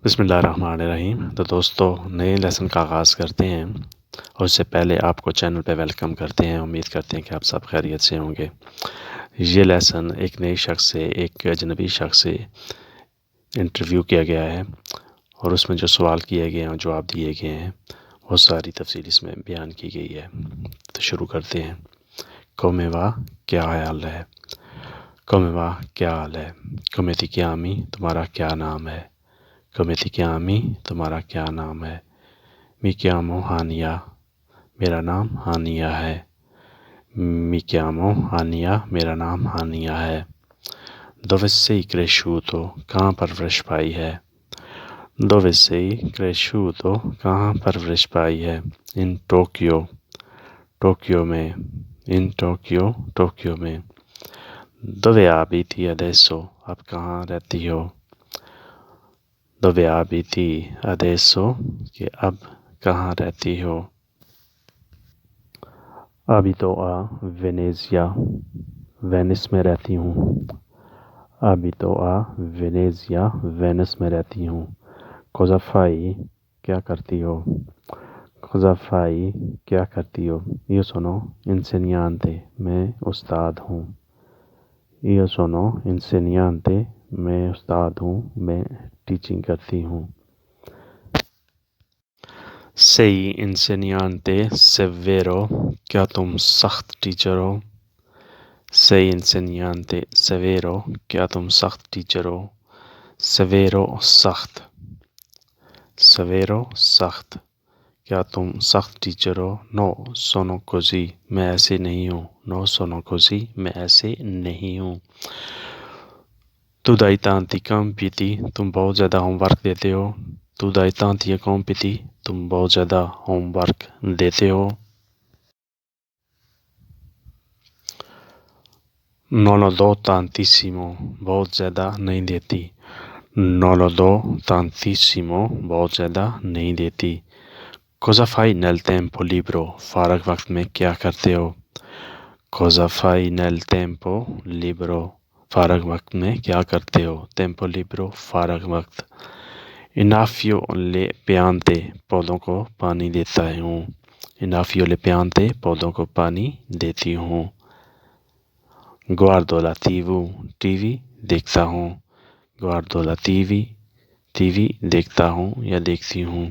بسم اللہ الرحمن الرحیم۔ تو دوستو نئے لیسن کا آغاز کرتے ہیں اور اس سے پہلے آپ کو چینل پہ ویلکم کرتے ہیں۔ امید کرتے ہیں کہ آپ سب خیریت سے ہوں گے۔ یہ لیسن ایک نئے شخص سے، ایک اجنبی شخص سے انٹرویو کیا گیا ہے اور اس میں جو سوال کیے گئے ہیں، جواب دیے گئے ہیں، وہ ساری تفصیل اس میں بیان کی گئی ہے۔ تو شروع کرتے ہیں۔ کومیوا کیا حال ہے؟ کومیوا کیا حال ہے؟ کومیتی کیامی تمہارا کیا نام ہے؟ کومیتی کیامی تمہارا کیا نام ہے؟ می کیامو ہانیا میرا نام ہانیا ہے۔ می کیامو ہانیا میرا نام ہانیا ہے۔ دوویسے کریشوتو کہاں پرورش پائی ہے؟ دوویسے کریشوتو کہاں پرورش پائی ہے؟ ان ٹوکیو ٹوکیو میں۔ ان ٹوکیو ٹوکیو میں۔ دووے آبیتی اڈیسو اب کہاں رہتی ہو؟ دووے آبیتی اڈیسو کہ اب کہاں رہتی ہو؟ ابیتو آ وینیزیا وینس میں رہتی ہوں۔ ابیتو آ وینیزیا وینس میں رہتی ہوں۔ کوزا فائی کیا کرتی ہو؟ کوزا فائی کیا کرتی ہو؟ یو سونو انسینیانتے میں استاد ہوں۔ یو سونو انسینیانتے میں استاد ہوں، میں ٹیچنگ کرتی ہوں۔ sei insegnante severo کیا تم سخت ٹیچر ہو؟ sei insegnante severo کیا تم سخت ٹیچر ہو؟ severo سخت۔ severo سخت کیا تم سخت ٹیچر ہو؟ no sono così میں ایسے نہیں ہوں۔ no sono così میں ایسے نہیں ہوں۔ tu dai tanti compiti تم بہت زیادہ ہوم ورک دیتے ہو۔ tu dai tanti compiti تم بہت زیادہ ہوم ورک دیتے ہو۔ non lo do tantissimo بہت زیادہ نہیں دیتی۔ non lo do tantissimo بہت زیادہ نہیں دیتی۔ cosa fai nel tempo libero فارغ وقت میں کیا کرتے ہو؟ cosa fai nel tempo libero فارغ وقت میں کیا کرتے ہو؟ tempo libero فارغ وقت۔ innaffio le piante پودوں کو پانی دیتا ہوں۔ innaffio le piante پودوں کو پانی دیتی ہوں۔ guardo la TV T V دیکھتا ہوں۔ guardo la TV T V دیکھتا ہوں یا دیکھتی ہوں۔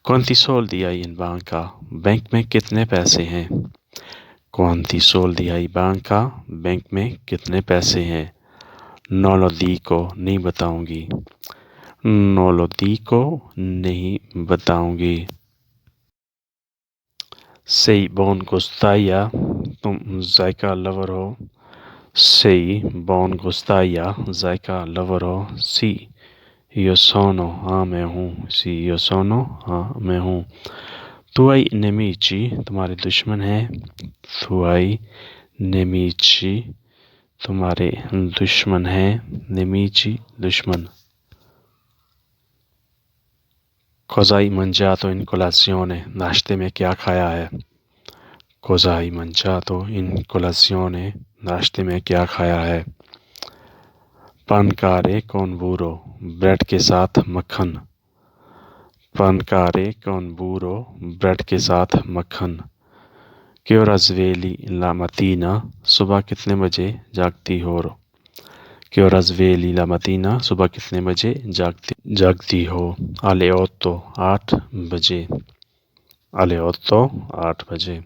quanti soldi hai in banca bank میں کتنے پیسے ہیں؟ quanti soldi hai in banca bank میں کتنے پیسے ہیں؟ non lo dico نہیں بتاؤں گی۔ non lo dico نہیں بتاؤں گی۔ sei buon gustaia تم ذائقہ لور ہو۔ sei buon gustaia ذائقہ لور ہو۔ sì io sono ہاں میں ہوں۔ sì io sono ہاں میں ہوں۔ tu hai nemici تمہارے دشمن ہیں۔ tu hai nemici تمہارے دشمن ہیں۔ nemici دشمن۔ cosa hai mangiato in colazione ناشتے میں کیا کھایا ہے؟ cosa hai mangiato in colazione ناشتے میں کیا کھایا ہے؟ pancare con burro بریڈ کے ساتھ مکھن۔ pancare con burro بریڈ کے ساتھ مکھن۔ che ora svegli la mattina صبح کتنے بجے جاگتی ہو؟ che ora svegli la mattina صبح کتنے بجے جاگتی ہو؟ alle 8 8 بجے۔ alle 8 8 بجے۔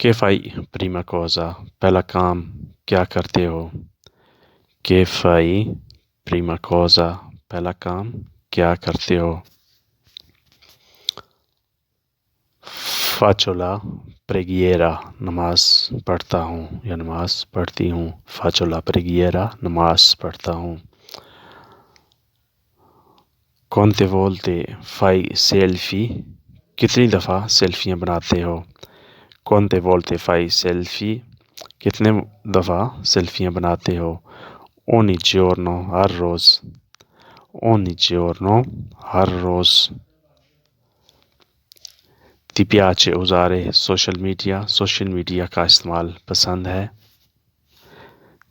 che fai prima cosa پہلا کام کیا کرتے ہو؟ che fai prima cosa پہلا کام کیا کرتے ہو؟ faccio la preghiera نماز پڑھتا ہوں یا نماز پڑھتی ہوں۔ faccio la preghiera نماز پڑھتا ہوں۔ quante volte fai selfie کتنی دفعہ سیلفیاں بناتے ہو؟ quante volte fai selfie کتنے دفعہ سیلفیاں بناتے ہو؟ ogni giorno ہر روز۔ ogni giorno ہر روز۔ ti piace usare social media social media کا استعمال پسند ہے؟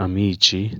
amici,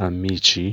amici,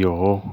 io ho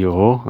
io ho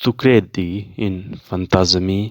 Tu credi in fantasmi,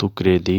Tu credi,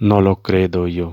No lo credo io,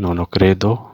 No lo credo,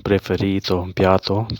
preferito piatto,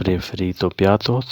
preferito piatto,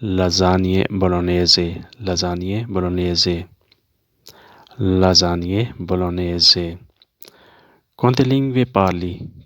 lasagne bolognese, lasagne bolognese, lasagne bolognese। quante lingue parli,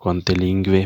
quante lingue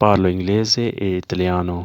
parlo inglese e italiano,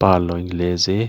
parlo inglese,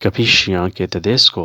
capisci anche tedesco,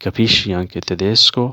capisci anche tedesco,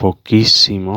pochissimo,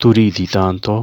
tu ridi tanto,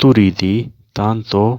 tu ridi tanto,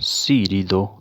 si rido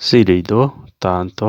si rido tanto,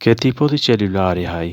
che tipo di cellulare hai,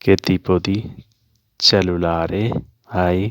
che tipo di cellulare hai,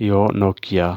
io Nokia,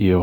io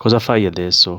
cosa fai adesso,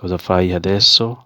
cosa fai adesso,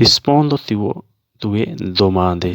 rispondo tue domande,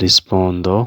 rispondo,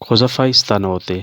cosa fai stanotte,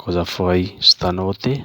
cosa fai stanotte,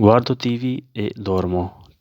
guardo TV e dormo,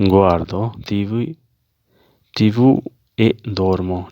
guardo TV e dormo,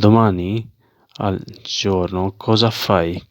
domani al giorno cosa fai,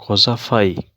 cosa fai,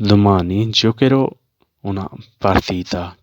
domani giocherò una partita,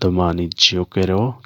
domani giocherò,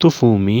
tu fumi,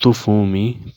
tu fumi,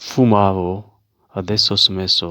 fumavo adesso smesso,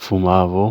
fumavo,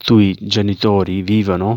tui genitori vivono,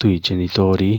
tui genitori,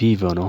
vivono,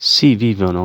si vivono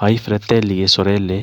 hai fratelli e sorelle,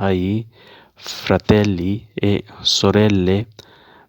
hai fratelli e sorelle,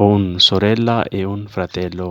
un sorella e un fratello,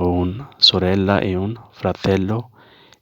un sorella e un fratello,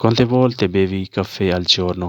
quante volte bevi caffè al giorno,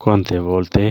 quante volte,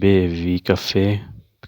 bevi caffè,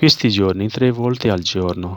questi giorni 3 volte al giorno,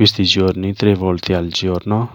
questi giorni 3 volte al giorno,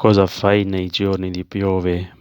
cosa fai nei giorni di piove,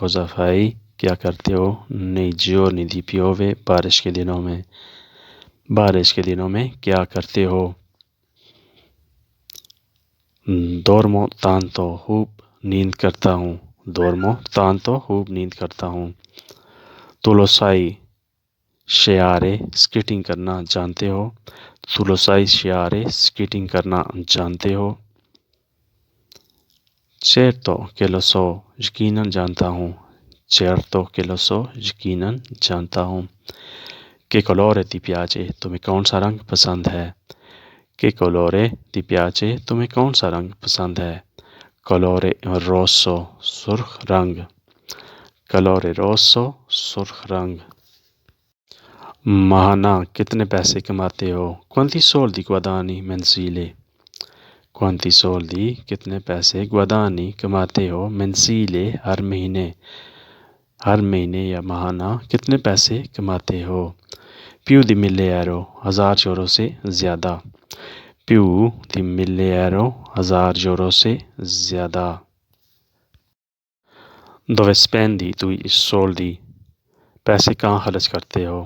cosa fai کیا کرتے ہو؟ nei giorni di piove بارش کے دنوں میں، بارش کے دنوں میں کیا کرتے ہو؟ dormo tanto خوب نیند کرتا ہوں، dormo tanto خوب نیند کرتا ہوں۔ tu lo sai sciare skating کرنا جانتے ہو؟ tu lo sai sciare skating کرنا جانتے ہو؟ certo che lo so یقیناً جانتا ہوں، certo che lo so یقیناً جانتا ہوں۔ che colore ti piace تمہیں کون سا رنگ پسند ہے؟ che colore ti piace تمہیں کون سا رنگ پسند ہے؟ colore rosso سرخ رنگ، colore rosso سرخ رنگ۔ ماہانہ کتنے پیسے کماتے ہو؟ quanti soldi guadagni mensile quanti soldi کتنے پیسے guadagni کماتے ہو؟ mensile ہر مہینے، ہر مہینے یا ماہانہ کتنے پیسے کماتے ہو؟ più di 1000 euro 1000 یورو سے زیادہ، più di 1000 euro 1000 یورو سے زیادہ۔ dove spendi tu i soldi پیسے کہاں خرچ کرتے ہو؟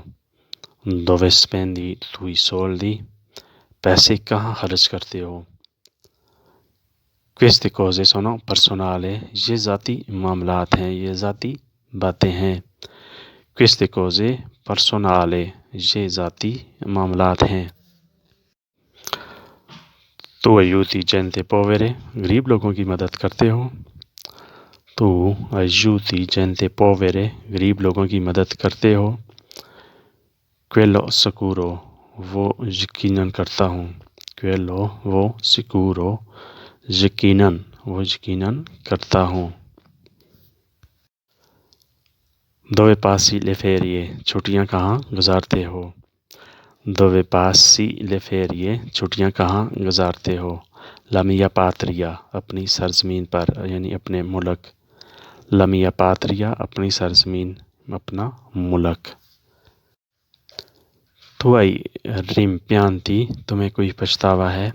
dove spendi tu i soldi پیسے کہاں خرچ کرتے ہو؟ queste cose sono personali یہ ذاتی معاملات ہیں، یہ ذاتی باتیں ہیں۔ queste cose personali یہ ذاتی معاملات ہیں۔ tu aiuti gente povere غریب لوگوں کی مدد کرتے ہو؟ tu aiuti gente povere غریب لوگوں کی مدد کرتے ہو؟ quello sicuro وہ یقیناً کرتا ہوں، quello وہ sicuro یقیناً، وہ یقیناً کرتا ہوں۔ dove passi le ferie چھٹیاں کہاں گزارتے ہو؟ dove passi le ferie چھٹیاں کہاں گزارتے ہو؟ la mia patria اپنی سرزمین پر یعنی اپنے ملک، la mia patria اپنی سرزمین، اپنا ملک۔ tu hai rimpianti تمہیں کوئی پچھتاوا ہے؟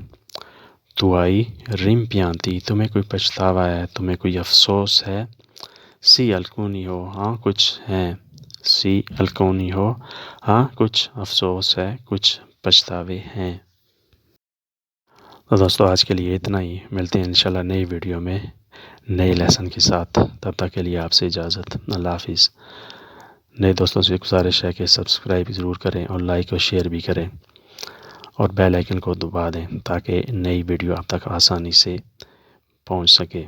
tu hai rimpianti تمہیں کوئی پچھتاوا ہے، تمہیں کوئی افسوس ہے؟ sì alcuni ہو ہاں کچھ ہیں، sì alcuni ہو ہاں کچھ افسوس ہے، کچھ پچھتاوے ہیں۔ تو دوستو آج کے لیے اتنا ہی، ملتے ہیں انشاءاللہ نئی ویڈیو میں نئے لیسن کے ساتھ، تب تک کے لیے آپ سے اجازت، اللہ حافظ۔ نئے دوستوں سے گزارش ہے کہ سبسکرائب ضرور کریں اور لائک اور شیئر بھی کریں اور بیل آئیکن کو دبا دیں تاکہ نئی ویڈیو آپ تک آسانی سے پہنچ سکے۔